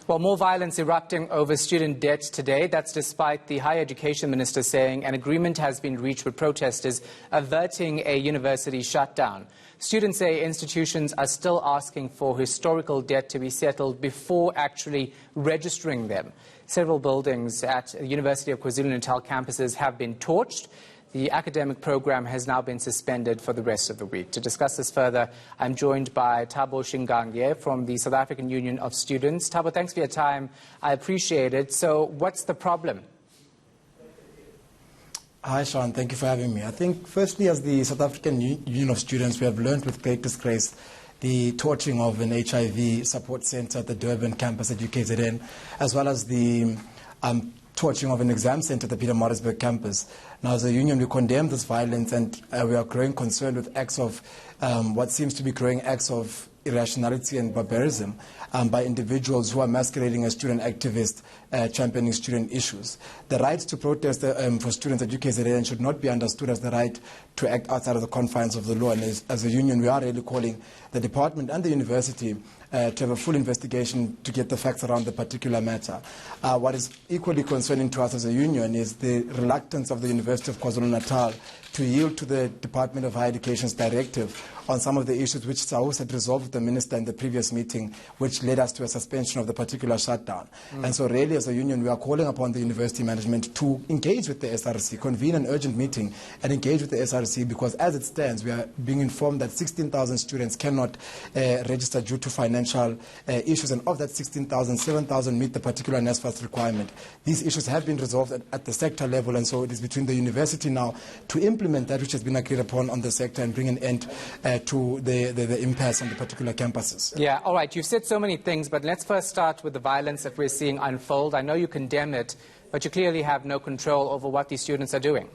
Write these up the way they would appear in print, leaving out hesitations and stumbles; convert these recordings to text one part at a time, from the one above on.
Well, more violence erupting over student debt today. That's despite the Higher Education Minister saying an agreement has been reached with protesters averting a university shutdown. Students say institutions are still asking for historical debt to be settled before actually registering them. Several buildings at the University of KwaZulu-Natal campuses have been torched. The academic program has now been suspended for the rest of the week. To discuss this further, I'm joined by Thabo Shingange from the South African Union of Students. Thabo, thanks for your time. I appreciate it. So what's the problem? Hi, Sean. Thank you for having me. I think, firstly, as the South African Union of Students, we have learned with great disgrace the torching of an HIV support center at the Durban campus at UKZN, as well as the torching of an exam center at the Pietermaritzburg campus. Now, as a union, we condemn this violence, and we are growing concerned with acts of what seems to be growing acts of irrationality and barbarism by individuals who are masquerading as student activists championing student issues. The right to protest for students at UKZN should not be understood as the right to act outside of the confines of the law. And as a union, we are really calling the department and the university to have a full investigation to get the facts around the particular matter. What is equally concerning to us as a union is the reluctance of the University of KwaZulu-Natal to yield to the Department of Higher Education's directive on some of the issues which SAUS had resolved with the minister in the previous meeting, which led us to a suspension of the particular shutdown. And so really, as a union, we are calling upon the university management to engage with the SRC, convene an urgent meeting and engage with the SRC, because as it stands, we are being informed that 16,000 students cannot register due to financial issues, and of that 16,000, 7,000 meet the particular NSFAS requirement. These issues have been resolved at the sector level, and so it is between the university now to implement that which has been agreed upon on the sector and bring an end to the impasse on the particular campuses. Yeah, all right. You've said so many things, but let's first start with the violence that we're seeing unfold. I know you condemn it, but you clearly have no control over what these students are doing.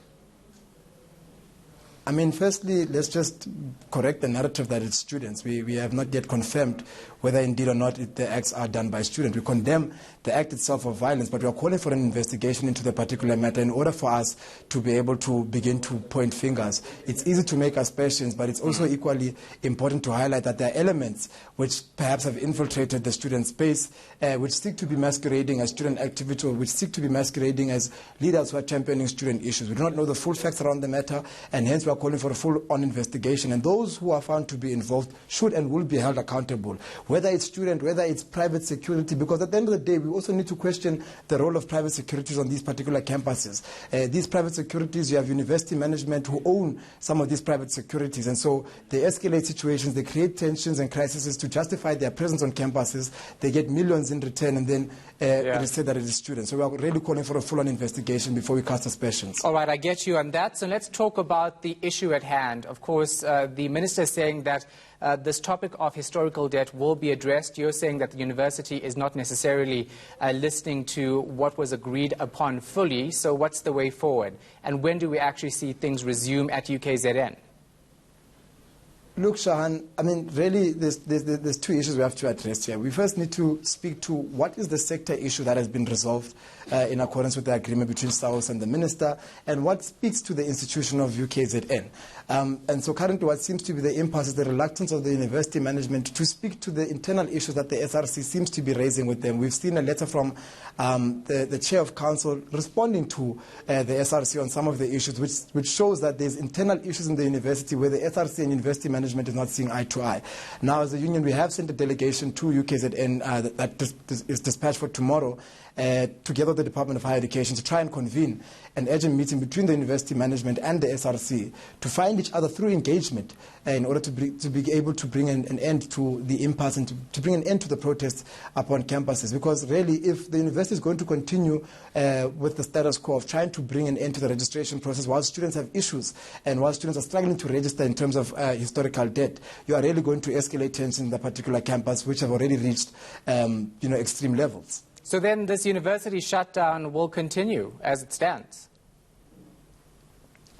I mean, firstly, let's just correct the narrative that it's students. We have not yet confirmed whether indeed or not the acts are done by students. We condemn the act itself of violence, but we are calling for an investigation into the particular matter in order for us to be able to begin to point fingers. It's easy to make aspersions, but it's also equally important to highlight that there are elements which perhaps have infiltrated the student space, which seek to be masquerading as student activity, or which seek to be masquerading as leaders who are championing student issues. We do not know the full facts around the matter, and hence we are calling for a full-on investigation. And those who are found to be involved should and will be held accountable, whether it's student, whether it's private security, because at the end of the day, we also need to question the role of private securities on these particular campuses. These private securities, you have university management who own some of these private securities, and so they escalate situations, they create tensions and crises to justify their presence on campuses. They get millions in return, and then it is said that it is students. So we are really calling for a full-on investigation before we cast aspersions. All right, I get you on that. So let's talk about the issue at hand. Of course, the minister is saying that this topic of historical debt will be addressed. You're saying that the university is not necessarily listening to what was agreed upon fully. So what's the way forward? And when do we actually see things resume at UKZN? Look, Shahan, I mean, really, there's two issues we have to address here. We first need to speak to what is the sector issue that has been resolved in accordance with the agreement between SAUS and the minister, and what speaks to the institution of UKZN. And so currently what seems to be the impasse is the reluctance of the university management to speak to the internal issues that the SRC seems to be raising with them. We've seen a letter from the chair of council responding to the SRC on some of the issues, which shows that there's internal issues in the university where the SRC and university management is not seeing eye to eye. Now, as a union, we have sent a delegation to UKZN that is dispatched for tomorrow, together with the Department of Higher Education, to try and convene an urgent meeting between the university management and the SRC to find each other through engagement in order to be able to bring an end to the impasse and to bring an end to the protests upon campuses. Because really, if the university is going to continue with the status quo of trying to bring an end to the registration process while students have issues and while students are struggling to register in terms of historical debt, you are really going to escalate tensions in the particular campus, which have already reached extreme levels. So then this university shutdown will continue as it stands?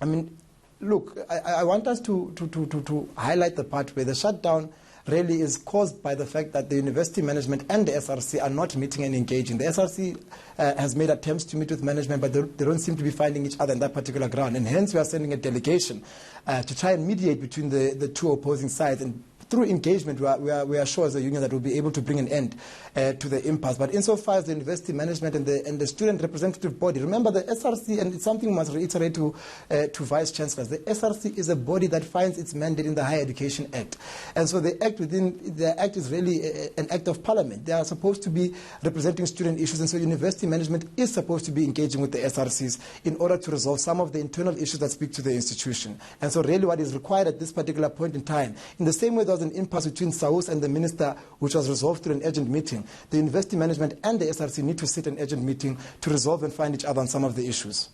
I mean, look, I want us to highlight the part where the shutdown really is caused by the fact that the university management and the SRC are not meeting and engaging. The SRC has made attempts to meet with management, but they don't seem to be finding each other in that particular ground. And hence we are sending a delegation to try and mediate between the two opposing sides and through engagement, we are sure as a union that we'll be able to bring an end to the impasse. But insofar as the university management and the student representative body, remember the SRC, and it's something we must reiterate to Vice Chancellors, the SRC is a body that finds its mandate in the Higher Education Act. And so the act is really an act of parliament. They are supposed to be representing student issues, and so university management is supposed to be engaging with the SRCs in order to resolve some of the internal issues that speak to the institution. And so really what is required at this particular point in time, in the same way there was an impasse between SAUS and the minister, which was resolved through an urgent meeting, the university management and the SRC need to sit an urgent meeting to resolve and find each other on some of the issues.